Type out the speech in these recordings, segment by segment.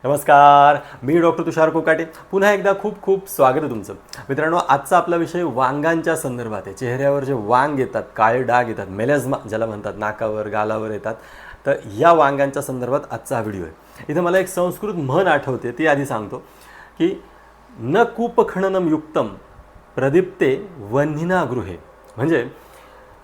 नमस्कार, मी डॉक्टर तुषार कोकाटे. पुन्हा एकदा खूप खूप स्वागत आहे तुमचं. मित्रांनो, आजचा आपला विषय वांगांच्या संदर्भात आहे. चेहऱ्यावर जे वांग येतात, काळे डाग येतात, मेलॅझ्मा ज्याला म्हणतात, नाकावर गालावर येतात, तर या वांगांच्या संदर्भात आजचा हा व्हिडिओ आहे. इथे मला एक संस्कृत म्हण आठवते, ती आधी सांगतो की न कूपखननम युक्तम प्रदीप्ते वह्निना गृहे. म्हणजे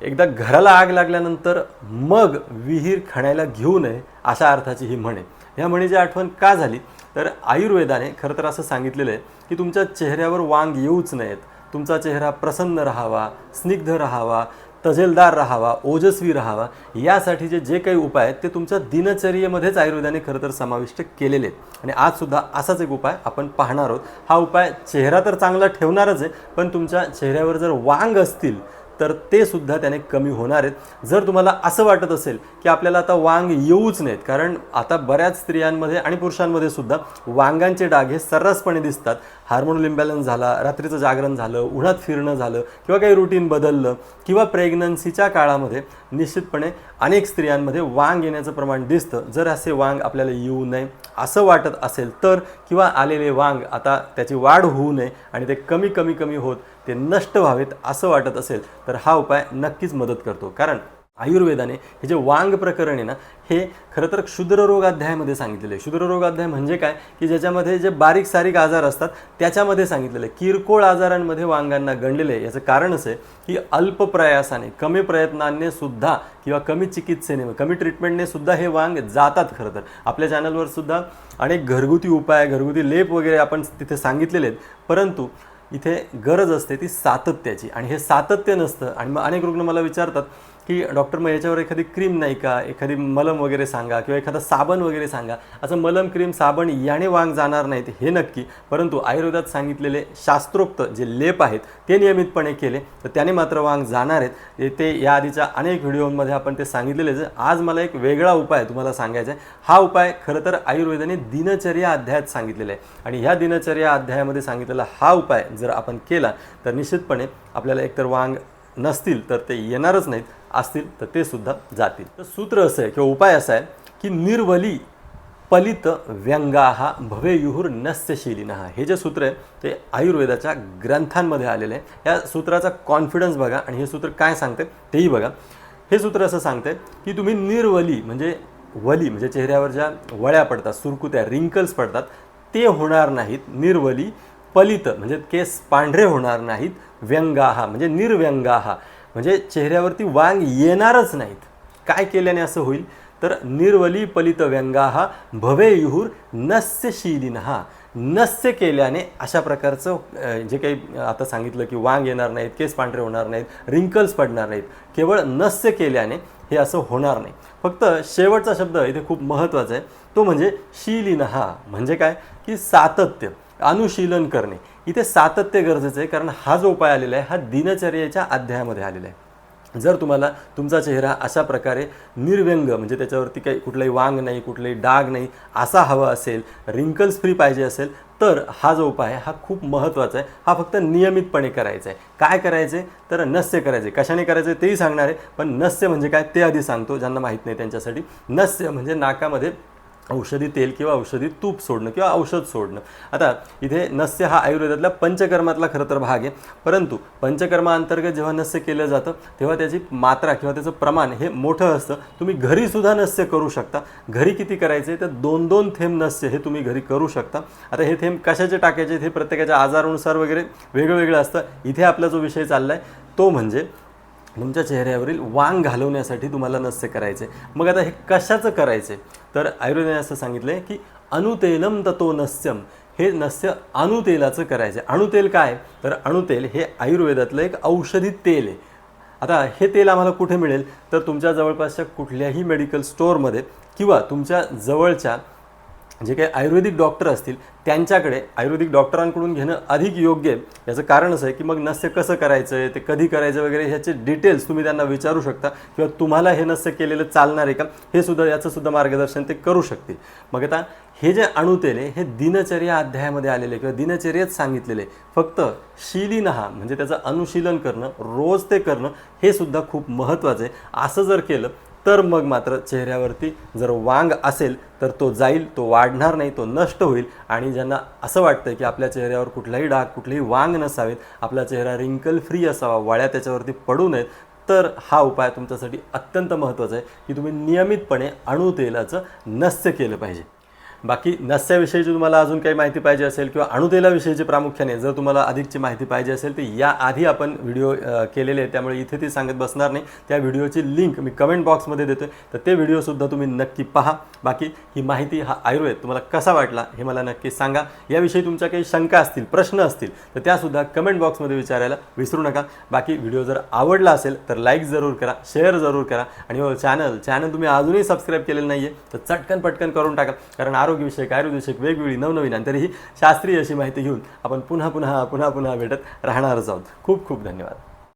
एकदा घराला आग लागल्यानंतर मग विहीर खणायला घेऊ नये, अशा अर्थाची ही म्हण आहे. ह्या म्हणीची आठवण का झाली, तर आयुर्वेदाने खरं तर असं सांगितलेलं आहे की तुमच्या चेहऱ्यावर वांग येऊच नयेत. तुमचा चेहरा प्रसन्न राहावा, स्निग्ध राहावा, तजेलदार राहावा, ओजस्वी राहावा, यासाठीचे जे काही उपाय आहेत ते तुमच्या दिनचर्येमध्येच आयुर्वेदाने खरं तर समाविष्ट केलेले आहेत. आणि आजसुद्धा असाच एक उपाय आपण पाहणार आहोत. हा उपाय चेहरा तर चांगला ठेवणारच आहे, पण तुमच्या चेहऱ्यावर जर वांग असतील तर ते सुद्धा त्याने कमी होणार आहेत. जर तुम्हाला असं वाटत असेल की आपल्याला आता वांग येऊच नाहीत, कारण आता बऱ्याच स्त्रियांमध्ये आणि पुरुषांमध्ये सुद्धा वांगांचे डाग हे सर्रासपणे दिसतात. हार्मोनल इम्बॅलन्स झाला, रात्रीचं जागरण झालं, उन्हात फिरणं झालं, किंवा काही रुटीन बदललं, किंवा प्रेग्नन्सीच्या काळामध्ये निश्चितपणे अनेक स्त्रियांमध्ये वांग येण्याचं प्रमाण दिसतं. जर असे वांग आपल्याला येऊ नये असं वाटत असेल तर, किंवा आलेले वांग आता त्याची वाढ होऊ नये आणि ते कमी कमी कमी होत ते नष्ट व्हावेत असं वाटत असेल तर हा उपाय नक्कीच मदत करतो. कारण आयुर्वेदाने हे जे वांग प्रकरण आहे ना, हे खरं तर क्षुद्ररोग अध्यायामध्ये सांगितलेलं आहे. क्षुद्ररोग अध्याय म्हणजे काय की ज्याच्यामध्ये जे बारीक सारीक आजार असतात त्याच्यामध्ये सांगितलेलं आहे. किरकोळ आजारांमध्ये वांगांना गणलेलं आहे. याचं कारण असं आहे की अल्प प्रयासाने, कमी प्रयत्नांनी सुद्धा, किंवा कमी चिकित्सेने, कमी ट्रीटमेंटने सुद्धा हे वांग जातात. खरं तर आपल्या चॅनलवर सुद्धा अनेक घरगुती उपाय, घरगुती लेप वगैरे आपण तिथे सांगितलेले आहेत. परंतु इथे गरज असते ती सातत्याची, आणि हे सातत्य नसतं. आणि मग अनेक रुग्ण मला विचारतात की डॉक्टर, मग याच्यावर एखादी क्रीम नाही का, एखादी मलम वगैरे सांगा, किंवा एखादा साबण वगैरे सांगा. असं मलम, क्रीम, साबण याने वांग जाणार नाहीत हे नक्की, परंतु आयुर्वेदात सांगितलेले शास्त्रोक्त जे लेप आहेत ते नियमितपणे केले तर त्याने मात्र वांग जाणार आहेत. ते या आधीच्या अनेक व्हिडिओमध्ये आपण ते सांगितलेलेच. आज मला एक वेगळा उपाय तुम्हाला सांगायचा आहे. हा उपाय खरं तर आयुर्वेदाने दिनचर्या अध्यायात सांगितलेला आहे, आणि ह्या दिनचर्या अध्यायामध्ये सांगितलेला हा उपाय जर आपण केला तर निश्चितपणे आपल्याला एकतर वांग नसतील तर ते येणारच नाहीत, असतील तर ते सुद्धा जातील. तर सूत्र असं आहे किंवा उपाय असा आहे की निर्वली पलित व्यंगाहा भवेयुहुर नस्यशीलिनः. हे जे सूत्र आहे ते आयुर्वेदाच्या ग्रंथांमध्ये आलेलं आहे. या सूत्राचा कॉन्फिडन्स बघा, आणि हे सूत्र काय सांगते तेही बघा. हे सूत्र असं सांगते की तुम्ही निर्वली, म्हणजे वली म्हणजे चेहऱ्यावर ज्या वळ्या पडतात, सुरकुत्या, रिंकल्स पडतात, ते होणार नाहीत. निर्वली पलित म्हणजे केस पांढरे होणार नाहीत. व्यंगाहा म्हणजे निर्व्यंगाहा म्हणजे चेहऱ्यावरती वांग येणारच नाहीत. काय केल्याने असं होईल, तर निर्वली पलित व्यंगाहा भवेयुहुर नस्यशीलिनः. नस्य केल्याने अशा प्रकारचं जे काही आता सांगितलं की वांग येणार नाहीत, केस पांढरे होणार नाहीत, रिंकल्स पडणार नाहीत, केवळ नस्य केल्याने हे असं होणार नाही. फक्त शेवटचा शब्द इथे खूप महत्त्वाचा आहे, तो म्हणजे शीलिनः. म्हणजे काय की सातत्य, अनुशीलन करणे. इथे सातत्य गरजेचं आहे, कारण हा जो उपाय आलेला आहे हा दिनचर्येच्या अध्यायामध्ये आलेला आहे. जर तुम्हाला तुमचा चेहरा अशा प्रकारे निर्व्यंग म्हणजे त्याच्यावरती काही कुठलाही वांग नाही, कुठलाही डाग नाही असा हवा असेल, रिंकल्स फ्री पाहिजे असेल, तर हा जो उपाय आहे हा खूप महत्त्वाचा आहे. हा फक्त नियमितपणे करायचा आहे. काय करायचे, तर नस्य करायचे. कशाने करायचे तेही सांगणार आहे, पण नस्य म्हणजे काय ते आधी सांगतो ज्यांना माहीत नाही त्यांच्यासाठी. नस्य म्हणजे नाकामध्ये औषधी तेल किंवा औषधी तूप सोडणं किंवा औषध सोडणं. आता इथे नस्य हा आयुर्वेदातल्या पंचकर्मातला खरं तर भाग आहे, परंतु पंचकर्माअंतर्गत जेव्हा नस्य केलं जातं तेव्हा त्याची मात्रा किंवा त्याचं प्रमाण हे मोठं असतं. तुम्ही घरीसुद्धा नस्य करू शकता. घरी किती करायचे, तर 2-2 थेंब नस्य हे तुम्ही घरी करू शकता. आता हे थेंब कशाचे टाकायचे हे प्रत्येकाच्या आजारानुसार वगैरे वेगळं वेगळं असतं. इथे आपला जो विषय चालला आहे तो म्हणजे तुमच्या चेहऱ्यावरील वांग घालवण्यासाठी तुम्हाला नस्य करायचे. मग आता हे कशाचं करायचे, तर आयुर्वेदाने असं सांगितलं आहे की अणुतेलम ततो नस्यम. हे नस्य अणुतेलाचं करायचं. अणुतेल काय, तर अणुतेल हे आयुर्वेदातलं एक औषधी तेल आहे. आता हे तेल आम्हाला कुठे मिळेल, तर तुमच्या जवळपासच्या कुठल्याही मेडिकल स्टोअरमध्ये, किंवा तुमच्या जवळच्या जे काही आयुर्वेदिक डॉक्टर असतील त्यांच्याकडे, आयुर्वेदिक डॉक्टरांकडून घेणं अधिक योग्य आहे. याचं कारण असं आहे की मग नस्य कसं करायचं आहे, ते कधी करायचं वगैरे ह्याचे डिटेल्स तुम्ही त्यांना विचारू शकता, किंवा तुम्हाला हे नस्य केलेलं चालणार आहे का हे सुद्धा, याचं सुद्धा मार्गदर्शन ते करू शकतील. मग आता हे जे अणुतेल आहे हे दिनचर्या अध्यायामध्ये आलेले किंवा दिनचर्येत सांगितलेले. फक्त शीलिनः म्हणजे त्याचं अनुशीलन करणं, रोज ते करणं हे सुद्धा खूप महत्त्वाचं आहे. असं जर केलं तर मग मात्र चेहऱ्यावरती जर वांग असेल तर तो जाईल, तो वाढणार नाही, तो नष्ट होईल. आणि ज्यांना असं वाटतं की आपल्या चेहऱ्यावर कुठलाही डाग, कुठलेही वांग नसावेत, आपला चेहरा रिंकल फ्री असावा, वाळ्या त्याच्यावरती पडू नयेत, तर हा उपाय तुमच्यासाठी अत्यंत महत्त्वाचा आहे की तुम्ही नियमितपणे अणुतेलाचं नस्य केलं पाहिजे. बाकी नस्याविषयीची तुम्हाला अजून काही माहिती पाहिजे असेल किंवा अणुतेलाविषयीची प्रामुख्याने जर तुम्हाला अधिकची माहिती पाहिजे असेल तर याआधी आपण व्हिडिओ केलेले आहे, त्यामुळे इथे ती सांगत बसणार नाही. त्या व्हिडिओची लिंक मी कमेंट बॉक्समध्ये देतो आहे, तर ते व्हिडिओसुद्धा तुम्ही नक्की पहा. बाकी ही माहिती, हा आयुर्वेद तुम्हाला कसा वाटला हे मला नक्की सांगा. याविषयी तुमच्या काही शंका असतील, प्रश्न असतील तर त्यासुद्धा कमेंट बॉक्समध्ये विचारायला विसरू नका. बाकी व्हिडिओ जर आवडला असेल तर लाईक जरूर करा, शेअर जरूर करा. आणि हो चॅनल तुम्ही अजूनही सबस्क्राईब केलेलं नाही आहे तर चटकन पटकन करून टाका, कारण आरोग्यविषयक, आयुर्वेदविषयक वेगवेगळी नवनवीन आणि तरीही शास्त्रीय अशी माहिती घेऊन आपण पुन्हा भेटत राहणारच आहोत. खूप खूप धन्यवाद.